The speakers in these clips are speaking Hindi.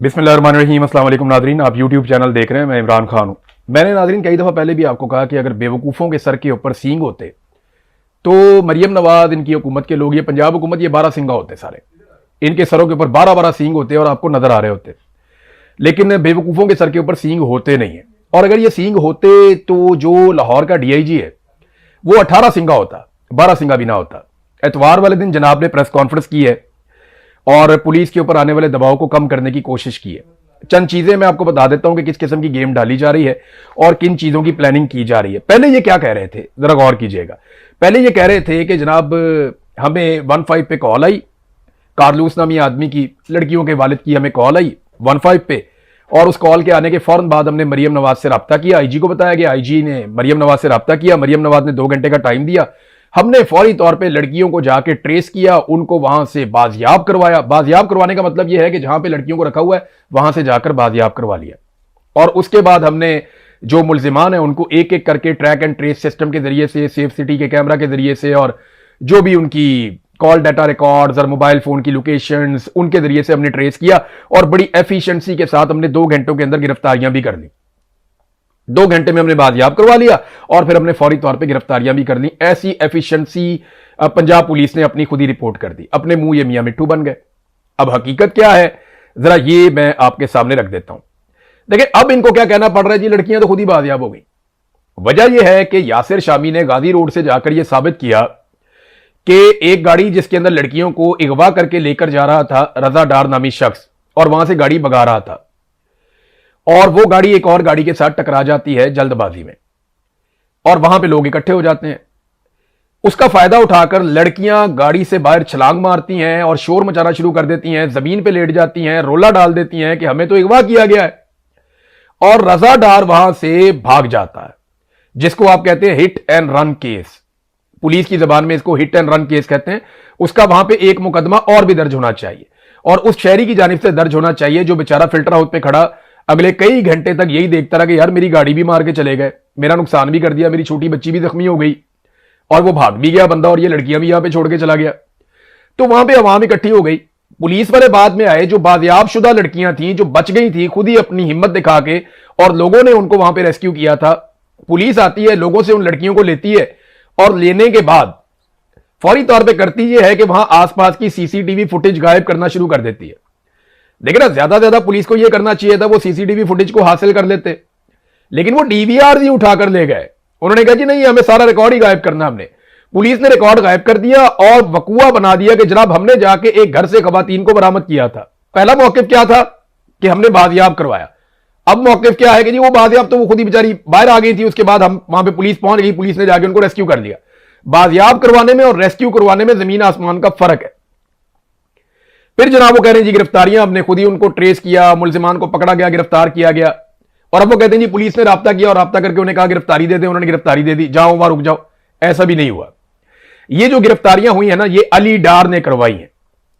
बिस्मिल्लाहिर्रहमानिर्रहीम। अस्सलाम वालेकुम नाज़रीन, आप यूट्यूब चैनल देख रहे हैं। मैं इमरान खान हूं। मैंने नाज़रीन कई दफ़ा पहले भी आपको कहा कि अगर बेवकूफ़ों के सर के ऊपर सींग होते तो मरियम नवाज, इनकी हुकूमत के लोग, ये पंजाब हुकूमत, ये 12 सिंगा होते सारे, इनके सरों के ऊपर 12-12 सींग होते और आपको नजर आ रहे होते। लेकिन बेवकूफ़ों के सर के ऊपर सींग होते नहीं है। और अगर ये सींग होते तो जो लाहौर का DIG है वो 18 सिंगा होता, 12 सिंगा भी ना होता। एतवार वाले दिन जनाब ने प्रेस कॉन्फ्रेंस की है और पुलिस के ऊपर आने वाले दबाव को कम करने की कोशिश की है। चंद चीजें मैं आपको बता देता हूं कि किस किस्म की गेम डाली जा रही है और किन चीजों की प्लानिंग की जा रही है। पहले ये क्या कह रहे थे, जरा गौर कीजिएगा। पहले ये कह रहे थे कि जनाब हमें 15 पे कॉल आई, कारलूस नामी आदमी की, लड़कियों के वालिद की हमें कॉल आई 15 पे, और उस कॉल के आने के फौरन बाद हमने मरियम नवाज से रब्ता किया। IG को बताया गया, IG ने मरियम नवाज से रब्ता किया, मरियम नवाज ने 2 घंटे का टाइम दिया। हमने फौरी तौर पे लड़कियों को जाके ट्रेस किया, उनको वहां से बाजियाब करवाया। बाजियाब करवाने का मतलब यह है कि जहां पे लड़कियों को रखा हुआ है वहां से जाकर बाजियाब करवा लिया। और उसके बाद हमने जो मुल्जिमान है उनको एक एक करके ट्रैक एंड ट्रेस सिस्टम के जरिए से, सेफ सिटी के कैमरा के जरिए से, और जो भी उनकी कॉल डाटा रिकॉर्ड्स और मोबाइल फोन की लोकेशंस, उनके जरिए से हमने ट्रेस किया और बड़ी एफिशिएंसी के साथ हमने 2 घंटों के अंदर गिरफ्तारियां भी कर ली। 2 घंटे में हमने बाजियाब करवा लिया और फिर हमने फौरी तौर पे गिरफ्तारियां भी कर ली। ऐसी एफिशिएंसी पंजाब पुलिस ने अपनी खुद ही रिपोर्ट कर दी। अपने मुंह ये मियां मिट्ठू बन गए। अब हकीकत क्या है जरा ये मैं आपके सामने रख देता हूं। देखिए अब इनको क्या कहना पड़ रहा है जी, लड़कियां तो खुद ही बाजियाब हो गई। वजह यह है कि यासिर शामी ने गाजी रोड से जाकर यह साबित किया कि एक गाड़ी जिसके अंदर लड़कियों को अगवा करके लेकर जा रहा था रजा डार नामी शख्स, और वहां से गाड़ी भगा रहा था, और वो गाड़ी एक और गाड़ी के साथ टकरा जाती है जल्दबाजी में, और वहां पे लोग इकट्ठे हो जाते हैं। उसका फायदा उठाकर लड़कियां गाड़ी से बाहर छलांग मारती हैं और शोर मचाना शुरू कर देती हैं, जमीन पे लेट जाती हैं, रोला डाल देती हैं कि हमें तो अगवा किया गया है, और रजा डार वहां से भाग जाता है, जिसको आप कहते हैं hit and run case. Police की जबान में इसको हिट एंड रन केस कहते हैं। उसका वहां पे एक मुकदमा और भी दर्ज होना चाहिए, और उस शहरी की जानिब से दर्ज होना चाहिए जो बेचारा फिल्टर हाउस पे खड़ा अगले कई घंटे तक यही देखता रहा कि यार मेरी गाड़ी भी मार के चले गए, मेरा नुकसान भी कर दिया, मेरी छोटी बच्ची भी जख्मी हो गई, और वो भाग भी गया बंदा, और ये लड़कियां भी यहां पे छोड़ के चला गया। तो वहां पे अवाम इकट्ठी हो गई। पुलिस वाले बाद में आए, जो बाजियाब शुदा लड़कियां थी, जो बच गई थी, खुद ही अपनी हिम्मत दिखा के, और लोगों ने उनको वहां पे रेस्क्यू किया था। पुलिस आती है, लोगों से उन लड़कियों को लेती है, और लेने के बाद फौरी तौर पर करती यह है कि वहां आसपास की CCTV फुटेज गायब करना शुरू कर देती है। देखिए ना, ज्यादा पुलिस को यह करना चाहिए था, वो CCTV फुटेज को हासिल कर लेते, लेकिन वो DVR ही उठाकर ले गए। उन्होंने कहा जी नहीं, हमें सारा रिकॉर्ड ही गायब करना। हमने, पुलिस ने रिकॉर्ड गायब कर दिया और वकुआ बना दिया कि जनाब हमने जाके एक घर से खवातीन को बरामद किया था। पहला मौकिफ क्या था कि हमने बाजियाब करवाया। अब मौकिफ क्या है कि जी वो बाजियाब तो वो खुद ही बेचारी बाहर आ गई थी, उसके बाद हम वहां पे पुलिस पहुंच गई, पुलिस ने जाके उनको रेस्क्यू कर लिया। बाजियाब करवाने में और रेस्क्यू करवाने में जमीन आसमान का फर्क है। फिर जनाब वो कह रहे हैं जी गिरफ्तारियां हमने खुद ही उनको ट्रेस किया, मुल्जिमान को पकड़ा गया, गिरफ्तार किया गया। और अब वो कहते हैं जी पुलिस ने राब्ता किया और राब्ता करके उन्हें कहा गिरफ्तारी दे दे, उन्होंने गिरफ्तारी दे दी, जाओ वहां रुक जाओ। ऐसा भी नहीं हुआ। ये जो गिरफ्तारियां हुई है ना, ये अली डार ने करवाई है।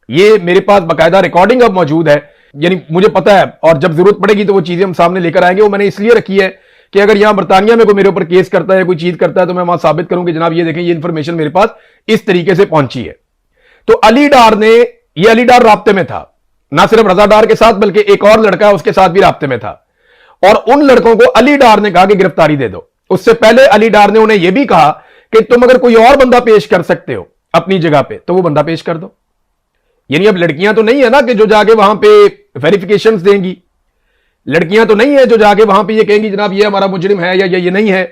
ये मेरे पास बाकायदा रिकॉर्डिंग अब मौजूद है, यानी मुझे पता है, और जब जरूरत पड़ेगी तो वो चीजें हम सामने लेकर आएंगे। वो मैंने इसलिए रखी है कि अगर यहां बरतानिया में कोई मेरे ऊपर केस करता है, कोई चीज करता है, तो मैं वहां साबित करूं कि जनाब ये देखें, ये इंफॉर्मेशन मेरे पास इस तरीके से पहुंची है। तो अली डार ने, ये अली डार राब्ते में था, ना सिर्फ रजा डार के साथ बल्कि एक और लड़का उसके साथ भी राब्ते में था, और उन लड़कों को अली डार ने कहा कि गिरफ्तारी दे दो। उससे पहले अली डार ने उन्हें यह भी कहा कि तुम अगर कोई और बंदा पेश कर सकते हो अपनी जगह पे तो वो बंदा पेश कर दो। यानी अब लड़कियां तो नहीं है ना कि जो जाके वहां पे वेरिफिकेशंस देंगी, लड़कियां तो नहीं है जो जाके वहां पे ये कहेंगी जनाब ये हमारा मुजरिम है या ये नहीं है।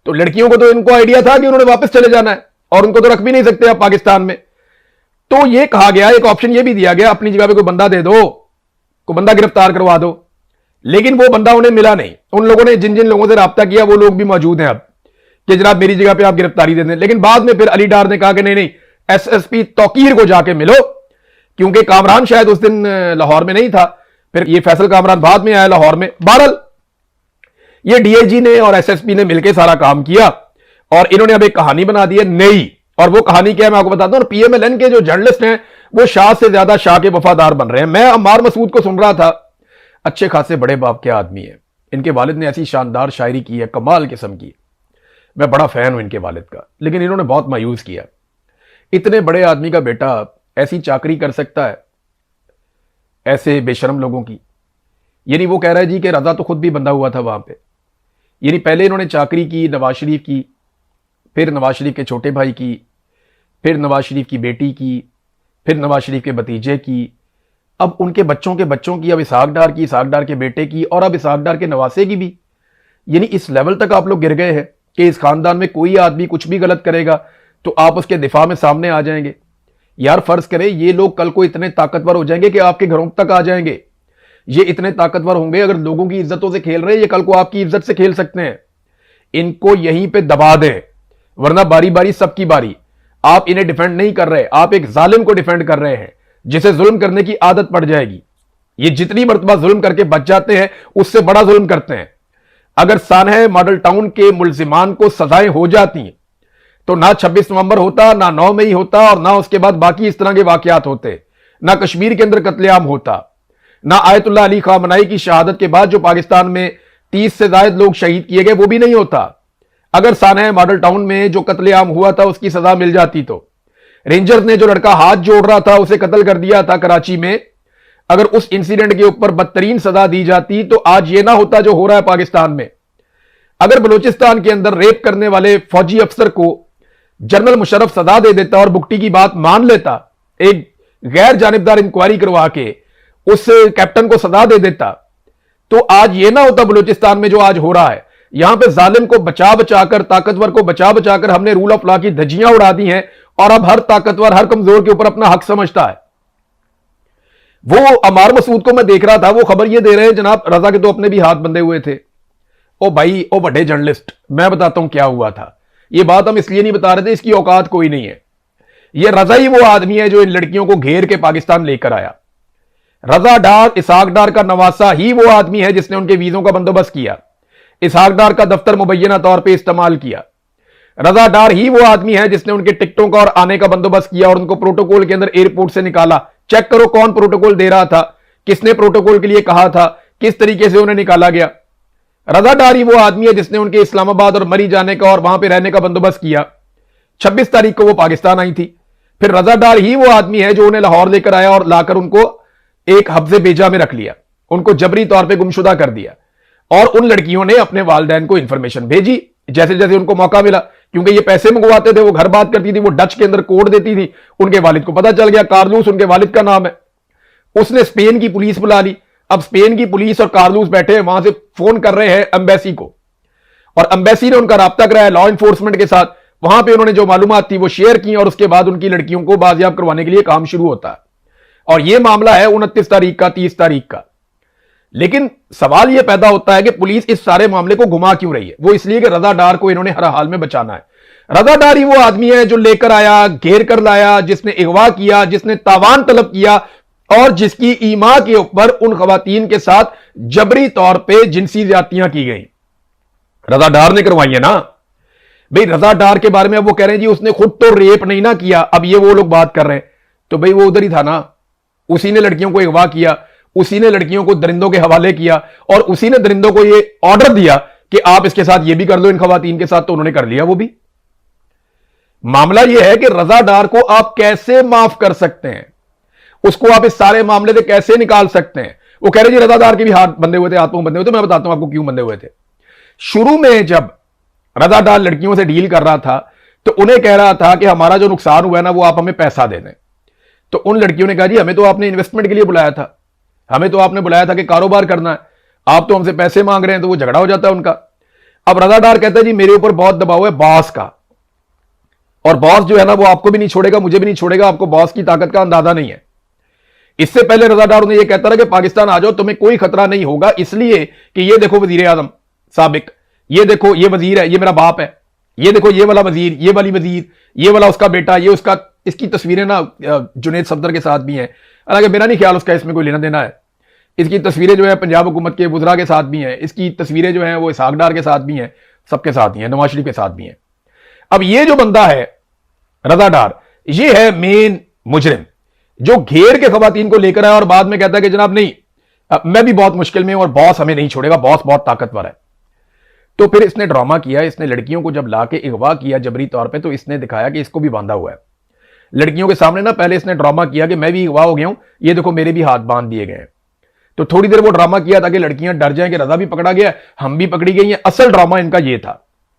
तो लड़कियों को तो इनको आइडिया था कि उन्होंने वापस चले जाना है, और उनको तो रख भी नहीं सकते आप पाकिस्तान में। तो ये कहा गया, एक ऑप्शन ये भी दिया गया, अपनी जगह पे कोई बंदा दे दो, कोई बंदा गिरफ्तार करवा दो। लेकिन वो बंदा उन्हें मिला नहीं। उन लोगों ने जिन जिन लोगों से राब्ता किया वो लोग भी मौजूद हैं अब कि जनाब मेरी जगह पे आप गिरफ्तारी दे दें। लेकिन बाद में फिर अली डार ने कहा कि नहीं, SSP तौकीर को जाके मिलो, क्योंकि कामरान शायद उस दिन लाहौर में नहीं था। फिर ये फैसल कामरान बाद में आया लाहौर में। बहरहाल ये DIG ने और SSP ने मिलकर सारा काम किया, और इन्होंने अब एक कहानी बना दी है नई। और वो कहानी क्या है मैं आपको बताता हूं। PMLN के जो जर्नलिस्ट हैं वो शाह से ज्यादा शाह के वफादार बन रहे हैं। मैं अम्मार मसूद को सुन रहा था, अच्छे खासे बड़े बाप के आदमी है, इनके वालिद ने ऐसी शानदार शायरी की है, कमाल किस्म की। मैं बड़ा फैन हूं इनके वालिद का, लेकिन इन्होंने बहुत मायूस किया। इतने बड़े आदमी का बेटा ऐसी चाकरी कर सकता है ऐसे बेशरम लोगों की? यानी वो कह रहा है जी कि रजा तो खुद भी बंधा हुआ था वहां पे। यानी पहले इन्होंने चाकरी की नवाज शरीफ की, फिर नवाज शरीफ के छोटे भाई की, फिर नवाज शरीफ की बेटी की, फिर नवाज शरीफ के भतीजे की, अब उनके बच्चों की, अब इसहाक डार की, इसहाक डार के बेटे की, और अब इसहाक डार के नवासे की भी। यानी इस लेवल तक आप लोग गिर गए हैं कि इस खानदान में कोई आदमी कुछ भी गलत करेगा तो आप उसके दिफा में सामने आ जाएंगे। यार फर्ज करें ये लोग कल को इतने ताकतवर हो जाएंगे कि आपके घरों तक आ जाएंगे। ये इतने ताकतवर होंगे, अगर लोगों की इज्जतों से खेल रहे हैं, ये कल को आपकी इज्जत से खेल सकते हैं। इनको यहीं पे दबा दें, वरना बारी बारी सबकी बारी। आप इन्हें डिफेंड नहीं कर रहे, आप एक जालिम को डिफेंड कर रहे हैं जिसे जुल्म करने की आदत पड़ जाएगी। ये जितनी मर्तबा जुल्म करके बच जाते हैं उससे बड़ा जुल्म करते हैं। अगर सानह मॉडल टाउन के मुलजिमान को सजाएं हो जाती तो ना 26 नवंबर होता, ना 9 मई होता, और ना उसके बाद बाकी इस तरह के वाकयात होते, ना कश्मीर के अंदर कत्लेआम होता, ना आयतुल्लाह अली खामनाई की शहादत के बाद जो पाकिस्तान में 30 से ज्यादा लोग शहीद किए गए वो भी नहीं होता। अगर सानह मॉडल टाउन में जो कत्लेआम हुआ था उसकी सजा मिल जाती तो रेंजर्स ने जो लड़का हाथ जोड़ रहा था उसे कत्ल कर दिया था कराची में, अगर उस इंसिडेंट के ऊपर बदतरीन सजा दी जाती तो आज ये ना होता जो हो रहा है पाकिस्तान में। अगर बलूचिस्तान के अंदर रेप करने वाले फौजी अफसर को जनरल मुशर्रफ सजा दे देता और बुकटी की बात मान लेता, एक गैर जानिबदार इंक्वायरी करवा के उस कैप्टन को सजा दे देता, तो आज ये ना होता बलूचिस्तान में जो आज हो रहा है। यहां पे जालिम को बचा बचाकर, ताकतवर को बचा बचाकर हमने रूल ऑफ लॉ की धज्जियां उड़ा दी हैं, और अब हर ताकतवर हर कमजोर के ऊपर अपना हक समझता है। वो अमार मसूद को मैं देख रहा था, वो खबर ये दे रहे हैं जनाब रजा के तो अपने भी हाथ बंधे हुए थे। ओ भाई, ओ बड़े जर्नलिस्ट, मैं बताता हूं क्या हुआ था। ये बात हम इसलिए नहीं बता रहे थे, इसकी औकात कोई नहीं है। ये रजा ही वो आदमी है जो इन लड़कियों को घेर के पाकिस्तान लेकर आया। रजा डार, इसहाक डार का नवासा ही वो आदमी है जिसने उनके वीजों का बंदोबस्त किया, इसहाक डार का दफ्तर मुबैना तौर पर इस्तेमाल किया। रजा डार ही वो आदमी है जिसने उनके टिकटों का और आने का बंदोबस्त किया और उनको प्रोटोकॉल के अंदर एयरपोर्ट से निकाला। चेक करो कौन प्रोटोकॉल दे रहा था, किसने प्रोटोकॉल के लिए कहा था, किस तरीके से उन्हें निकाला गया। रजा डार ही वो आदमी है जिसने उनके इस्लामाबाद और मरी जाने का और वहां पर रहने का बंदोबस्त किया। 26 तारीख को वो पाकिस्तान आई थी। फिर रजा डार ही वो आदमी है जो उन्हें लाहौर लेकर आया और लाकर उनको एक हफ्जे बेजा में रख लिया, उनको जबरी तौर पर गुमशुदा कर दिया। और उन लड़कियों ने अपने वालिदैन को इंफॉर्मेशन भेजी जैसे जैसे उनको मौका मिला, क्योंकि ये पैसे मंगवाते थे, वो घर बात करती थी, वो डच के अंदर कोड देती थी। उनके वालिद को पता चल गया, कारलूस उनके वालिद का नाम है। उसने स्पेन की पुलिस बुला ली। अब स्पेन की पुलिस और कारलूस बैठे हैं वहां से फोन कर रहे हैं एम्बेसी को, और एम्बेसी ने उनका राब्ता कराया लॉ एनफोर्समेंट के साथ। वहां पर उन्होंने जो मालूमात थी वो शेयर की और उसके बाद उनकी लड़कियों को बाजियाब करवाने के लिए काम शुरू होता है। और यह मामला है 29 तारीख का, 30 तारीख का। लेकिन सवाल यह पैदा होता है कि पुलिस इस सारे मामले को घुमा क्यों रही है। वो इसलिए कि रजा डार को इन्होंने हर हाल में बचाना है। रजा डार ही वो आदमी है जो लेकर आया, घेर कर लाया, जिसने अगवा किया, जिसने तावान तलब किया और जिसकी ईमा के ऊपर उन खवातीन के साथ जबरी तौर पे जिनसी ज्यादतियां की गई। रजा डार ने करवाई है ना भाई। रजा डार के बारे में अब वो कह रहे हैं जी उसने खुद तो रेप नहीं ना किया, अब ये वो लोग बात कर रहे हैं। तो भाई वो उधर ही था ना, उसी ने लड़कियों को अगवा किया, उसी ने लड़कियों को दरिंदों के हवाले किया और उसी ने दरिंदों को यह ऑर्डर दिया कि आप इसके साथ यह भी कर लो इन खवातीन के साथ, तो उन्होंने कर लिया वो भी। मामला यह है कि रजा डार को आप कैसे माफ कर सकते हैं, उसको आप इस सारे मामले से कैसे निकाल सकते हैं। वो कह रहे जी रजा डार के भी हाथ बंधे हुए थे, हाथ पांव बंधे हुए थे। मैं बताता हूं आपको क्यों बंधे हुए थे। शुरू में जब रजा डार लड़कियों से डील कर रहा था तो उन्हें कह रहा था कि हमारा जो नुकसान हुआ है ना वो आप हमें पैसा दे दें। तो उन लड़कियों ने कहा जी हमें तो आपने इन्वेस्टमेंट के लिए बुलाया था, हमें तो आपने बुलाया था कि कारोबार करना है, आप तो हमसे पैसे मांग रहे हैं। तो वो झगड़ा हो जाता है उनका। अब रजा डार कहता है जी मेरे ऊपर बहुत दबाव है बॉस का, और बॉस जो है ना वो आपको भी नहीं छोड़ेगा, मुझे भी नहीं छोड़ेगा, आपको बॉस की ताकत का अंदाजा नहीं है। इससे पहले रजा डार उन्हें यह कहता रहा कि पाकिस्तान आ जाओ, तुम्हें कोई खतरा नहीं होगा, इसलिए कि ये देखो वजीर आजम साबिक, ये देखो ये वजीर है, ये मेरा बाप है, ये देखो ये वाला वजीर, ये वाली वजीर, ये वाला उसका बेटा, ये उसका। इसकी तस्वीरें ना जुनेद सफदर के साथ भी हैं, हालांकि मेरा नहीं ख्याल उसका इसमें कोई लेना देना है। इसकी तस्वीरें जो है पंजाब हुकूमत के वुज़रा के साथ भी हैं, इसकी तस्वीरें जो हैं वो इसहाक डार के साथ भी हैं, सबके साथ ही हैं, नवाज शरीफ के साथ भी हैं। अब ये जो बंदा है रजा डार, ये है मेन मुजरिम जो घेर के खवातीन को लेकर आया और बाद में कहता है कि जनाब नहीं मैं भी बहुत मुश्किल में हूं और बॉस हमें नहीं छोड़ेगा, बॉस बहुत ताकतवर है। तो फिर इसने ड्रामा किया, इसने लड़कियों को जब लाके अगवा किया जबरी तौर पे, तो इसने दिखाया कि इसको भी बांधा हुआ है लड़कियों के सामने ना। पहले इसने ड्रामा किया कि मैं भी अगवा हो गया हूं, ये देखो मेरे भी हाथ बांध दिए गए हैं। तो थोड़ी देर वो ड्रामा किया ताकि लड़कियां डर जाएं कि रजा भी पकड़ा गया, हम भी पकड़ी गई हैं। असल ड्रामा इनका ये था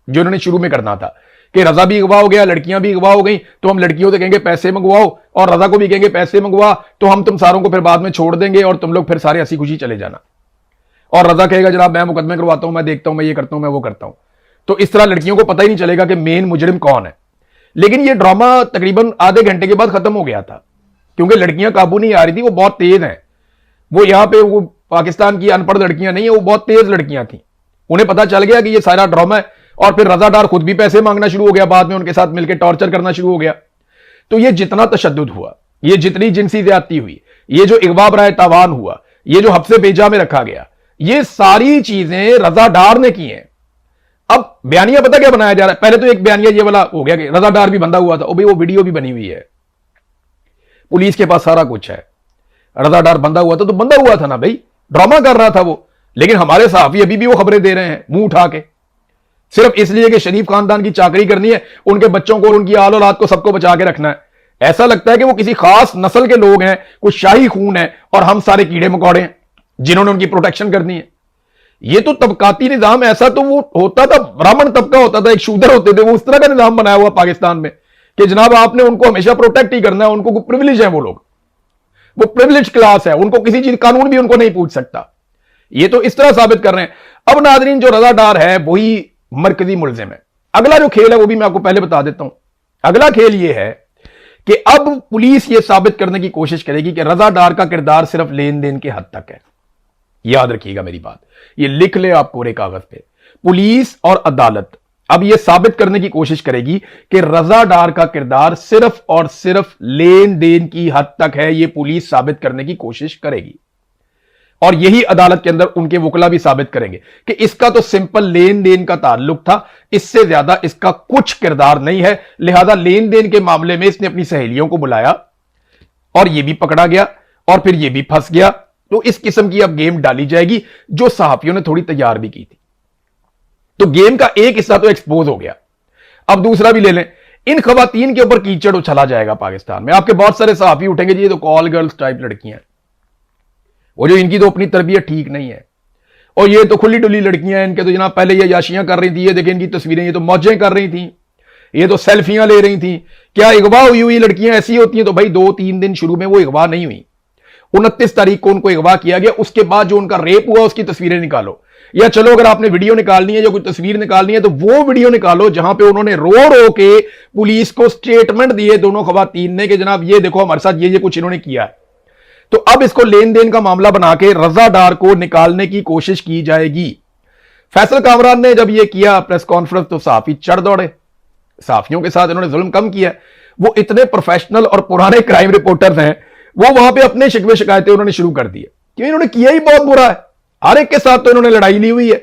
जो इन्होंने शुरू में करना था कि रजा भी अगवा हो गया, लड़कियां भी अगवा हो गई, तो हम लड़कियों से कहेंगे पैसे मंगवाओ और रजा को भी कहेंगे पैसे मंगवा, तो हम तुम सारों को फिर बाद में छोड़ देंगे और तुम लोग फिर सारे हंसी खुशी चले जाना। और रजा कहेगा जनाब मैं मुकदमे करवाता हूं, मैं देखता हूं, मैं ये करता हूं, मैं वो करता हूं। तो इस तरह लड़कियों को पता ही नहीं चलेगा कि मेन मुजरिम कौन है। लेकिन ये ड्रामा तकरीबन आधे घंटे के बाद खत्म हो गया था, क्योंकि लड़कियां काबू नहीं आ रही थी, वो बहुत तेज हैं। वो यहां पे वो पाकिस्तान की अनपढ़ लड़कियां नहीं है, वो बहुत तेज लड़कियां थी। उन्हें पता चल गया कि ये सारा ड्रामा है, और फिर रजा डार खुद भी पैसे मांगना शुरू हो गया, बाद में उनके साथ मिलकर टॉर्चर करना शुरू हो गया। तो ये जितना तशद्दुद हुआ, ये जितनी जिनसी ज्यादती हुई, ये जो इगवा बराए तावान हुआ, ये जो हफ्से बेजा में रखा गया, ये सारी चीजें रजा डार ने की हैं। अब बयानिया पता क्या बनाया जा रहा है? पहले तो एक बयानिया ये वाला हो गया कि रजा डार भी बंधा हुआ था, और भाई वो वीडियो भी बनी हुई है, पुलिस के पास सारा कुछ है। रजा डार बंधा हुआ था तो बंधा हुआ था ना भाई, ड्रामा कर रहा था वो। लेकिन हमारे सहाफी अभी भी वो खबरें दे रहे हैं मुंह उठा के, सिर्फ इसलिए कि शरीफ खानदान की चाकरी करनी है, उनके बच्चों को और उनकी आल औलाद को सबको बचा के रखना है। ऐसा लगता है कि वो किसी खास नस्ल के लोग हैं, कुछ शाही खून है, और हम सारे कीड़े मकोड़े हैं जिन्होंने उनकी प्रोटेक्शन करनी है। ये तो तबकाती निजाम, ऐसा तो वो होता था, ब्राह्मण तबका होता था, एक शूदर होते थे, वो उस तरह का निजाम बनाया हुआ पाकिस्तान में कि जनाब आपने उनको हमेशा प्रोटेक्ट ही करना है, उनको प्रिविलेज है, वो लोग, वो प्रिविलेज क्लास है, उनको किसी चीज कानून भी उनको नहीं पूछ सकता। ये तो इस तरह साबित कर रहे हैं। अब नाजरीन, जो रजा डार है वही मरकजी मुलजिम है। अगला जो खेल है वो भी मैं आपको पहले बता देता हूं। अगला खेल ये है कि अब पुलिस ये साबित करने की कोशिश करेगी कि रजा डार का किरदार सिर्फ लेन देन के हद तक है। याद रखिएगा मेरी बात, ये लिख ले आप कोरे कागज पे। पुलिस और अदालत अब यह साबित करने की कोशिश करेगी कि रजा डार का किरदार सिर्फ और सिर्फ लेन देन की हद तक है। यह पुलिस साबित करने की कोशिश करेगी, और यही अदालत के अंदर उनके वकला भी साबित करेंगे कि इसका तो सिंपल लेन देन का ताल्लुक था, इससे ज्यादा इसका कुछ किरदार नहीं है। लिहाजा लेन देन के मामले में इसने अपनी सहेलियों को बुलाया और यह भी पकड़ा गया और फिर यह भी फंस गया। तो इस किस्म की अब गेम डाली जाएगी जो सहाफियों ने थोड़ी तैयार भी की थी। तो गेम का एक हिस्सा तो एक्सपोज हो गया, अब दूसरा भी ले लें। इन खवातीन के ऊपर कीचड़ उछला जाएगा पाकिस्तान में। आपके बहुत सारे सहाफी उठेंगे जी ये तो कॉल गर्ल्स टाइप लड़कियां हैं, वो जो इनकी तो अपनी तरबियत ठीक नहीं है, और ये तो खुली डुली लड़कियां हैं, इनके तो जनाब पहले ये याशियां कर रही थी, ये देखें इनकी तस्वीरें, ये तो मौजें कर रही थी, ये तो सेल्फियां ले रही थी। क्या अगवा हुई हुई लड़कियां ऐसी होती हैं? तो भाई 2-3 दिन शुरू में वो अगवा नहीं हुई, 29 तारीख को उनको अगवा किया गया, उसके बाद जो उनका रेप हुआ उसकी तस्वीरें निकालो, या चलो अगर आपने वीडियो निकालनी है या कोई तस्वीर निकालनी है तो वो वीडियो निकालो जहां पे उन्होंने रो रो के पुलिस को स्टेटमेंट दिए दोनों खवातीन ने कि जनाब ये देखो हमारे साथ ये कुछ इन्होंने किया है। तो अब इसको लेन देन का मामला बना के रजा डार को निकालने की कोशिश की जाएगी। फैसल कामरान ने जब यह किया प्रेस कॉन्फ्रेंस तो साफी चढ़ दौड़े, साफियों के साथ इन्होंने जुल्म कम किया। वो इतने प्रोफेशनल और पुराने क्राइम रिपोर्टर्स हैं, वो वहां पे अपने शिकवे शिकायतें उन्होंने शुरू कर दी है, क्योंकि इन्होंने किया ही बहुत बुरा है। हर एक के साथ तो इन्होंने लड़ाई ली हुई है।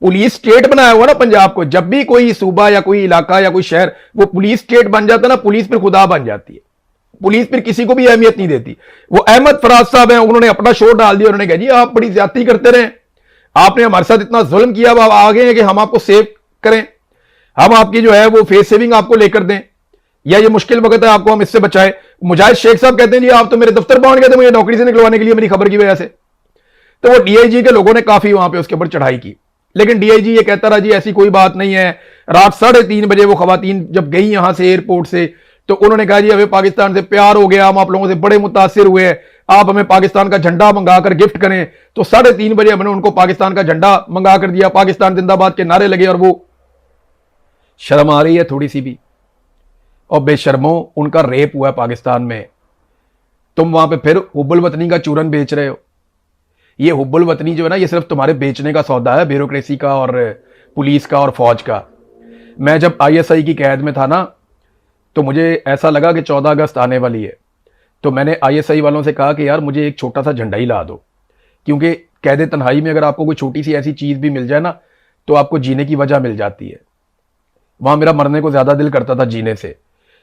पुलिस स्टेट बनाया हुआ ना पंजाब को, जब भी कोई सूबा या कोई इलाका या कोई शहर वो पुलिस स्टेट बन जाता है ना, पुलिस फिर खुदा बन जाती है, पुलिस फिर किसी को भी अहमियत नहीं देती। वो अहमद फराज साहब हैं, उन्होंने अपना शोर डाल दिया, उन्होंने कहा जी आप बड़ी ज्यादती करते रहे, आपने हमारे साथ इतना जुल्म किया, अब आप आ गए हैं कि हम आपको सेव करें, हम आपकी जो है वो फेस सेविंग आपको लेकर दें, या ये मुश्किल वक्त है आपको हम इससे बचाएं। मुजाहिद शेख साहब कहते हैं जी आप तो मेरे दफ्तर पहुंच गए थे मुझे नौकरी से निकलवाने के लिए मेरी खबर की वजह से। तो वो डीआईजी के लोगों ने काफी वहां पे उसके ऊपर चढ़ाई की, लेकिन डीआईजी ये कहता रहा जी ऐसी कोई बात नहीं है। रात 3:30 बजे वो खवातीन जब गई यहां से एयरपोर्ट से तो उन्होंने कहा जी हमें पाकिस्तान से प्यार हो गया, हम आप लोगों से बड़े मुतासिर हुए हैं, आप हमें पाकिस्तान का झंडा मंगाकर गिफ्ट करें। तो 3:30 बजे हमने उनको पाकिस्तान का झंडा मंगा कर दिया, पाकिस्तान जिंदाबाद के नारे लगे। और वो शर्म आ रही है थोड़ी सी भी? और बेशर्मो, उनका रेप हुआ है पाकिस्तान में, तुम वहां पे फिर हुब्बुल वतनी का चूरन बेच रहे हो। ये हुब्बुल वतनी जो है ना, ये सिर्फ तुम्हारे बेचने का सौदा है, ब्यूरोक्रेसी का और पुलिस का और फौज का। मैं जब आईएसआई की कैद में था ना, तो मुझे ऐसा लगा कि 14 अगस्त आने वाली है, तो मैंने आईएसआई वालों से कहा कि यार मुझे एक छोटा सा झंडा ही ला दो, क्योंकि कैद तन्हाई में अगर आपको कोई छोटी सी ऐसी चीज भी मिल जाए ना तो आपको जीने की वजह मिल जाती है। वहां मेरा मरने को ज्यादा दिल करता था जीने से।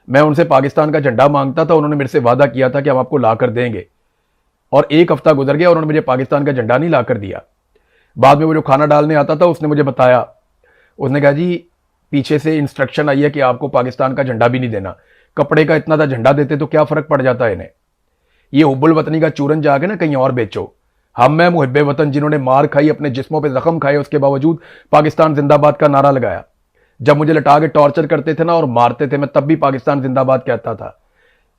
मैं उनसे पाकिस्तान का झंडा मांगता था, उन्होंने मेरे से वादा किया था कि हम आपको ला कर देंगे, और 1 हफ्ता गुजर गया, उन्होंने मुझे पाकिस्तान का झंडा नहीं ला कर दिया। बाद में वो जो खाना डालने आता था उसने मुझे बताया, उसने कहा जी पीछे से इंस्ट्रक्शन आई है कि आपको पाकिस्तान का झंडा भी नहीं देना, कपड़े का इतना था झंडा देते तो क्या फर्क पड़ जाता है इन्हें, ये हुब्बुल वतनी का चूरन जाके ना कहीं और बेचो, हम में मुहिब्बे वतन जिन्होंने मार खाई, अपने जिस्मों पे जख्म खाए, उसके बावजूद पाकिस्तान जिंदाबाद का नारा लगाया। जब मुझे लटा के टॉर्चर करते थे ना और मारते थे, मैं तब भी पाकिस्तान जिंदाबाद कहता था।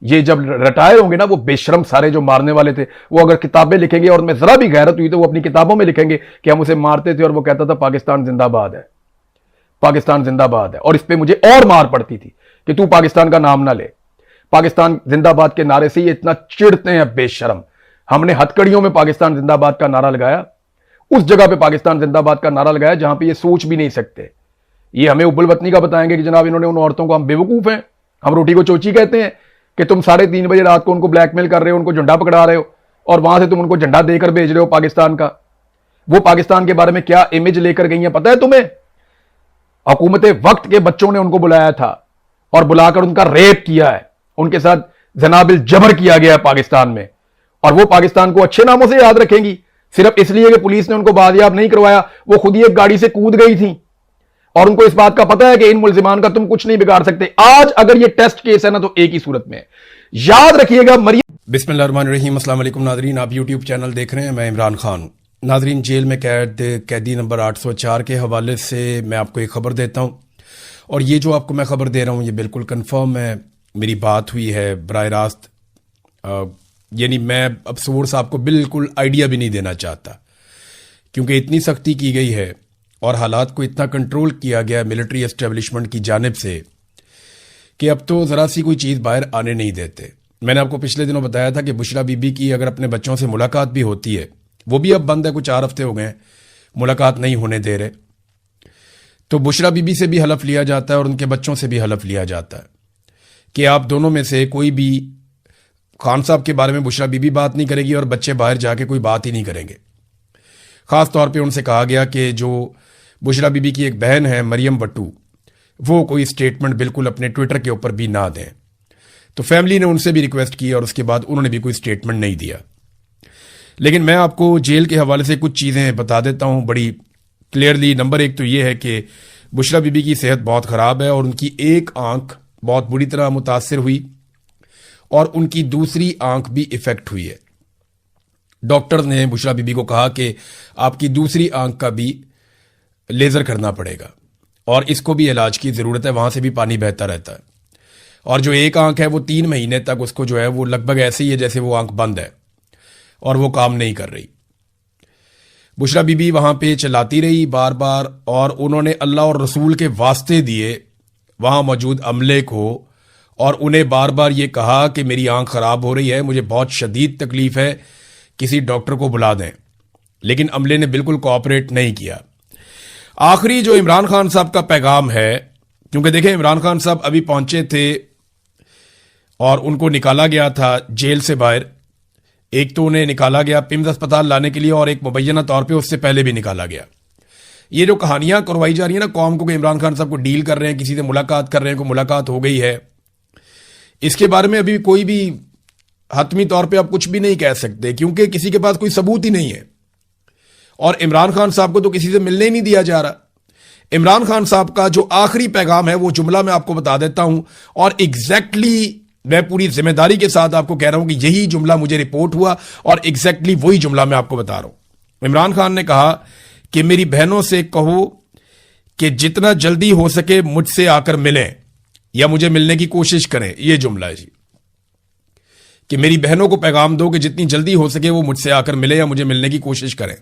ये जब रिटायर होंगे ना वो बेशरम सारे जो मारने वाले थे, वो अगर किताबें लिखेंगे और उनमें जरा भी गैरत हुई तो वो अपनी किताबों में लिखेंगे कि हम उसे मारते थे और वो कहता था पाकिस्तान जिंदाबाद है, पाकिस्तान जिंदाबाद है। और इस पे मुझे और मार पड़ती थी कि तू पाकिस्तान का नाम ना ले। पाकिस्तान जिंदाबाद के नारे से ये इतना चिढ़ते हैं बेशरम। हमने हथकड़ियों में पाकिस्तान जिंदाबाद का नारा लगाया, उस जगह पे पाकिस्तान जिंदाबाद का नारा लगाया जहां पे ये सोच भी नहीं सकते। ये हमें उबुल वतनी का बताएंगे कि जनाब इन्होंने उन औरतों को, हम बेवकूफ हैं, हम रोटी को चोची कहते हैं कि तुम 3:30 बजे रात को उनको ब्लैकमेल कर रहे हो, उनको झंडा पकड़ा रहे हो और वहां से तुम उनको झंडा देकर भेज रहे हो पाकिस्तान का। वो पाकिस्तान के बारे में क्या इमेज लेकर गई है पता है तुम्हें? हुकूमत वक्त के बच्चों ने उनको बुलाया था और बुलाकर उनका रेप किया है, उनके साथ जनाबिल जबर किया गया है पाकिस्तान में। और वो पाकिस्तान को अच्छे नामों से याद रखेंगी सिर्फ इसलिए कि पुलिस ने उनको बाजियाब नहीं करवाया। वो खुद ही एक गाड़ी से कूद गई थी और उनको इस बात का पता है कि इन मुल्जिमान का तुम कुछ नहीं बिगाड़ सकते। आज अगर ये टेस्ट केस है ना तो एक ही सूरत में याद रखिएगा मरियम। बिस्मिल्लाहिर्रहमानिर्रहीम, अस्सलाम वालेकुम नादरीन, आप यूट्यूब चैनल देख रहे हैं, मैं इमरान खान हूं। नादरीन, जेल में कैदी नंबर 804 के हवाले से मैं आपको एक खबर देता हूं और ये जो आपको मैं खबर दे रहा हूं ये बिल्कुल कन्फर्म है, मेरी बात हुई है बराह रास्त। यानी मैं अब सोर्स आपको बिल्कुल आइडिया भी नहीं देना चाहता क्योंकि इतनी सख्ती की गई है और हालात को इतना कंट्रोल किया गया मिलिट्री एस्टेब्लिशमेंट की जानिब से कि अब तो ज़रा सी कोई चीज़ बाहर आने नहीं देते। मैंने आपको पिछले दिनों बताया था कि बुशरा बीबी की अगर अपने बच्चों से मुलाकात भी होती है, वो भी अब बंद है, कुछ 4 हफ्ते हो गए मुलाकात नहीं होने दे रहे, तो बुशरा बीबी से भी हलफ लिया जाता है और उनके बच्चों से भी हलफ लिया जाता है कि आप दोनों में से कोई भी खान साहब के बारे में बुशरा बीबी बात नहीं करेगी और बच्चे बाहर जाके कोई बात ही नहीं करेंगे। ख़ास तौर पे उनसे कहा गया कि जो बुशरा बीबी की एक बहन है मरियम बट्टू, वो कोई स्टेटमेंट बिल्कुल अपने ट्विटर के ऊपर भी ना दें। तो फैमिली ने उनसे भी रिक्वेस्ट की और उसके बाद उन्होंने भी कोई स्टेटमेंट नहीं दिया। लेकिन मैं आपको जेल के हवाले से कुछ चीज़ें बता देता हूँ बड़ी क्लियरली। नंबर 1 तो ये है कि बुशरा बीबी की सेहत बहुत ख़राब है और उनकी एक आंख बहुत बुरी तरह मुतासर हुई और उनकी दूसरी आंख भी इफेक्ट हुई है। डॉक्टर ने बुशरा बीबी को कहा कि आपकी दूसरी आंख का भी लेज़र करना पड़ेगा और इसको भी इलाज की ज़रूरत है, वहाँ से भी पानी बहता रहता है। और जो एक आंख है वो 3 महीने तक उसको जो है वो लगभग ऐसे ही है जैसे वो आंख बंद है और वो काम नहीं कर रही। बुशरा बीबी वहाँ पे चलाती रही बार बार और उन्होंने अल्लाह और रसूल के वास्ते दिए वहाँ मौजूद अमले को और उन्हें बार बार ये कहा कि मेरी आंख ख़राब हो रही है, मुझे बहुत शदीद तकलीफ़ है, किसी डॉक्टर को बुला दें। लेकिन अमले ने बिल्कुल कोऑपरेट नहीं किया। आखिरी जो इमरान खान साहब का पैगाम है, क्योंकि देखें इमरान खान साहब अभी पहुंचे थे और उनको निकाला गया था जेल से बाहर। एक तो उन्हें निकाला गया पिम्स अस्पताल लाने के लिए और एक मुबैना तौर पे उससे पहले भी निकाला गया। ये जो कहानियां करवाई जा रही है ना कौम को कि इमरान खान साहब को डील कर रहे हैं, किसी से मुलाकात कर रहे हैं, को मुलाकात हो गई है, इसके बारे में अभी कोई भी हतमी तौर पे आप कुछ भी नहीं कह सकते क्योंकि किसी के पास कोई सबूत ही नहीं है और इमरान खान साहब को तो किसी से मिलने ही नहीं दिया जा रहा। इमरान खान साहब का जो आखिरी पैगाम है वो जुमला मैं आपको बता देता हूं और एग्जैक्टली मैं पूरी जिम्मेदारी के साथ आपको कह रहा हूं कि यही जुमला मुझे रिपोर्ट हुआ और एग्जैक्टली वही जुमला मैं आपको बता रहा हूं। इमरान खान ने कहा कि मेरी बहनों से कहो कि जितना जल्दी हो सके मुझसे आकर मिलें या मुझे मिलने की कोशिश करें। यह जुमला है जी कि मेरी बहनों को पैगाम दो कि जितनी जल्दी हो सके वो मुझसे आकर मिले या मुझे मिलने की कोशिश करें।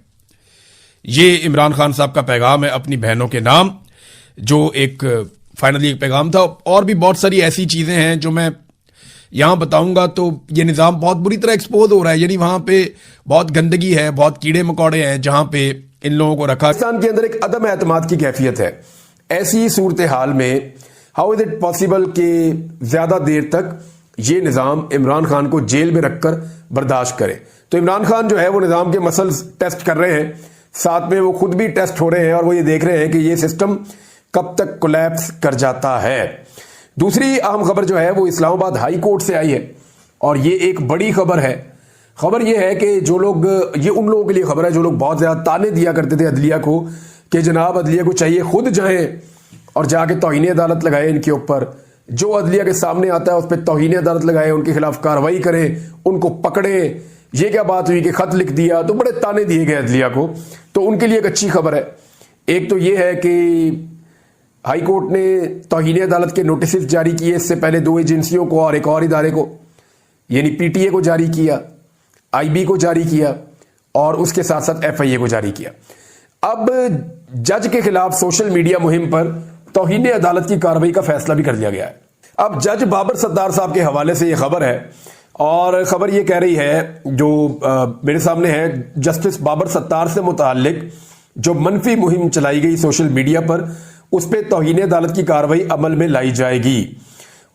ये इमरान खान साहब का पैगाम है अपनी बहनों के नाम, जो एक फाइनली एक पैगाम था। और भी बहुत सारी ऐसी चीजें हैं जो मैं यहां बताऊंगा तो ये निज़ाम बहुत बुरी तरह एक्सपोज हो रहा है। यानी वहां पे बहुत गंदगी है, बहुत कीड़े मकोड़े हैं जहां पे इन लोगों को रखा। पाकिस्तान के अंदर एक अदम एतमाद की कैफियत है। ऐसी सूरत हाल में हाउ इज इट पॉसिबल कि ज्यादा देर तक ये निज़ाम इमरान खान को जेल में रखकर बर्दाश्त करे। तो इमरान खान जो है वो निज़ाम के मसल्स टेस्ट कर रहे हैं, साथ में वो खुद भी टेस्ट हो रहे हैं और वो ये देख रहे हैं कि ये सिस्टम कब तक कोलैप्स कर जाता है। दूसरी अहम खबर जो है वो इस्लामाबाद हाई कोर्ट से आई है और ये एक बड़ी खबर है। खबर ये है कि जो लोग, ये उन लोगों के लिए खबर है जो लोग बहुत ज्यादा ताने दिया करते थे अदलिया को कि जनाब अदलिया को चाहिए खुद जाएं और जाके तौहीन अदालत लगाए इनके ऊपर, जो अदलिया के सामने आता है उस पर तौहीन अदालत लगाए, उनके खिलाफ कार्रवाई करें, उनको पकड़े, ये क्या बात हुई कि खत लिख दिया, तो बड़े ताने दिए गए अदलिया को। तो उनके लिए एक अच्छी खबर है। एक तो ये है कि हाई कोर्ट ने तौहीन अदालत के नोटिस जारी किए इससे पहले 2 एजेंसियों को और एक और इदारे को, यानी पीटीए को जारी किया, आईबी को जारी किया और उसके साथ साथ एफआईए को जारी किया। अब जज के खिलाफ सोशल मीडिया मुहिम पर तौहीन अदालत की कार्रवाई का फैसला भी कर लिया गया है। अब जज बाबर सत्तार साहब के हवाले से यह खबर है, और खबर यह कह रही है जो मेरे सामने है, जस्टिस बाबर सत्तार से मुताल्लिक जो मनफी मुहिम चलाई गई सोशल मीडिया पर, उस पर तौहीन अदालत की कार्रवाई अमल में लाई जाएगी।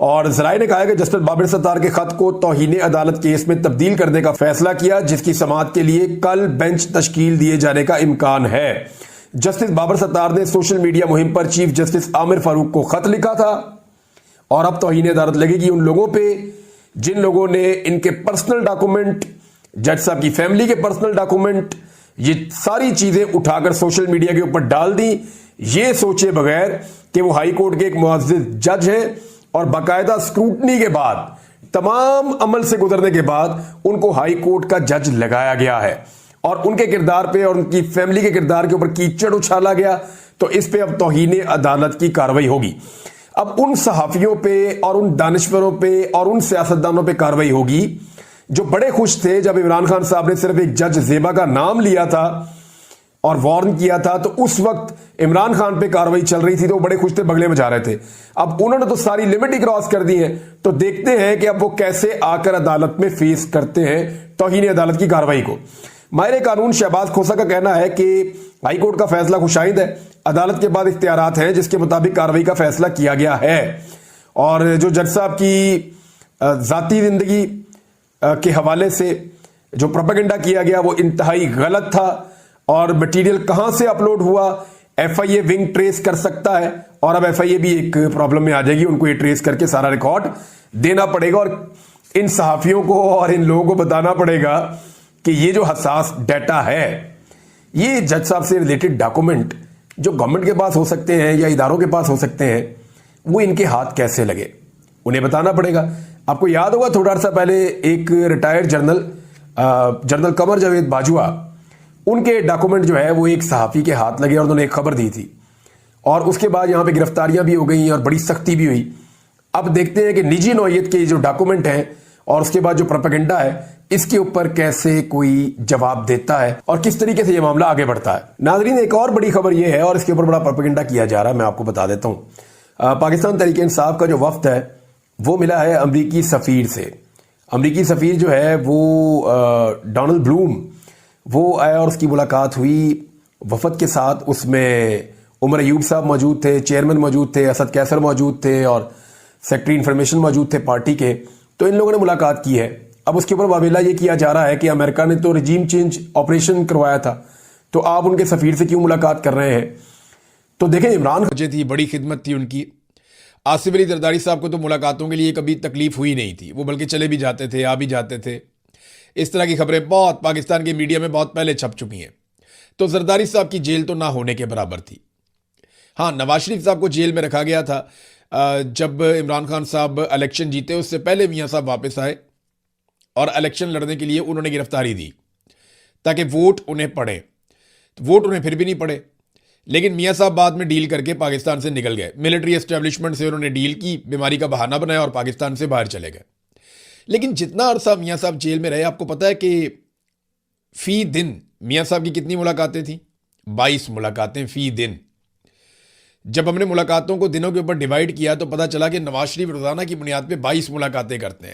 और जराए ने कहा है कि जस्टिस बाबर सत्तार के खत को तौहीन अदालत केस में तब्दील करने का फैसला किया, जिसकी समाअत के लिए कल बेंच तश्कील दिए जाने का इम्कान है। जस्टिस बाबर सत्तार ने सोशल मीडिया मुहिम पर चीफ जस्टिस आमिर फारूक को खत लिखा था, और अब तौहीन अदालत लगेगी उन लोगों पे जिन लोगों ने इनके पर्सनल डॉक्यूमेंट, जज साहब की फैमिली के पर्सनल डॉक्यूमेंट, ये सारी चीजें उठाकर सोशल मीडिया के ऊपर डाल दी, ये सोचे बगैर कि वो हाई कोर्ट के एक मुअज़्ज़िज़ जज हैं, और बाकायदा स्क्रूटनी के बाद, तमाम अमल से गुजरने के बाद उनको हाई कोर्ट का जज लगाया गया है, और उनके किरदार पे और उनकी फैमिली के किरदार के ऊपर कीचड़ उछाला गया। तो इस पे अब तौहीन अदालत की कार्रवाई होगी। अब उन सहाफियों पे और उन दानिश्वरों पे और उन सियासतदानों पे कार्रवाई होगी जो बड़े खुश थे जब इमरान खान साहब ने सिर्फ एक जज ज़ेबा का नाम लिया था और वार्न किया था। तो उस वक्त इमरान खान पे कार्रवाई चल रही थी, तो वो बड़े खुश थे, बगले बजा रहे थे। अब उन्होंने तो सारी लिमिट ही क्रॉस कर दी है। तो देखते हैं कि अब वो कैसे आकर अदालत में फेस करते हैं तौहीन अदालत की कार्रवाई को। माहिर कानून शहबाज खोसा का कहना है कि हाई कोर्ट का फैसला खुशाइंद है, अदालत के बाद इख्तियारात हैं जिसके मुताबिक कार्रवाई का फैसला किया गया है। और जो जज साहब की जाती जिंदगी के हवाले से जो प्रोपेगेंडा किया गया वो इंतहाई गलत था, और मटेरियल कहां से अपलोड हुआ एफआईए विंग ट्रेस कर सकता है, और अब एफआईए भी एक प्रॉब्लम में आ जाएगी, उनको ये ट्रेस करके सारा रिकॉर्ड देना पड़ेगा, और इन सहाफियों को और इन लोगों को बताना पड़ेगा कि ये जो हसास डाटा है, ये जज साहब से रिलेटेड डॉक्यूमेंट जो गवर्नमेंट के पास हो सकते हैं या इदारों के पास हो सकते हैं, वो इनके हाथ कैसे लगे, उन्हें बताना पड़ेगा। आपको याद होगा थोड़ा सा पहले एक रिटायर्ड जनरल कमर जावेद बाजवा, उनके डॉक्यूमेंट जो है वो एक सहाफी के हाथ लगे और उन्होंने एक खबर दी थी, और उसके बाद यहां पे गिरफ्तारियां भी हो गई और बड़ी सख्ती भी हुई। अब देखते हैं कि निजी नौयत के जो डॉक्यूमेंट हैं और उसके बाद जो प्रोपेगेंडा है, इसके ऊपर कैसे कोई जवाब देता है और किस तरीके से यह मामला आगे बढ़ता है। नाज़रीन, एक और बड़ी खबर यह है, और इसके ऊपर बड़ा प्रोपेगेंडा किया जा रहा है, मैं आपको बता देता हूं। पाकिस्तान तहरीक इंसाफ का जो वफ्द है वो मिला है अमरीकी सफ़ीर से। अमरीकी सफ़ीर जो है वो डोनाल्ड ब्लूम, वो आया और उसकी मुलाकात हुई वफद के साथ। उसमें उमर अयूब साहब मौजूद थे, चेयरमैन मौजूद थे, असद कैसर मौजूद थे, और सेक्रेटरी इंफॉर्मेशन मौजूद थे पार्टी के। तो इन लोगों ने मुलाकात की है। अब उसके ऊपर वावेला ये किया जा रहा है कि अमेरिका ने तो रिजीम चेंज ऑपरेशन करवाया था, तो आप उनके सफ़ीर से क्यों मुलाकात कर रहे हैं। तो देखें, इमरान वजह थी, बड़ी खिदमत थी उनकी। आसिफ अली जरदारी साहब को तो मुलाकातों के लिए कभी तकलीफ हुई नहीं थी, वो बल्कि चले भी जाते थे, आ भी जाते थे। इस तरह की खबरें बहुत पाकिस्तान के मीडिया में बहुत पहले छप चुकी हैं। तो जरदारी साहब की जेल तो ना होने के बराबर थी। हाँ, नवाज शरीफ साहब को जेल में रखा गया था जब इमरान खान साहब इलेक्शन जीते, उससे पहले मियाँ साहब वापस आए और इलेक्शन लड़ने के लिए उन्होंने गिरफ्तारी दी ताकि वोट उन्हें पड़े। तो वोट उन्हें फिर भी नहीं पड़े, लेकिन मियाँ साहब बाद में डील करके पाकिस्तान से निकल गए। मिलिट्री एस्टेब्लिशमेंट से उन्होंने डील की, बीमारी का बहाना बनाया और पाकिस्तान से बाहर चले गए। लेकिन जितना अरसा मियाँ साहब जेल में रहे, आपको पता है कि फी दिन मियाँ साहब की कितनी मुलाकातें थी? 22 मुलाकातें फी दिन। जब हमने मुलाकातों को दिनों के ऊपर डिवाइड किया तो पता चला कि नवाज शरीफ रोजाना की बुनियाद पे 22 मुलाकातें करते हैं।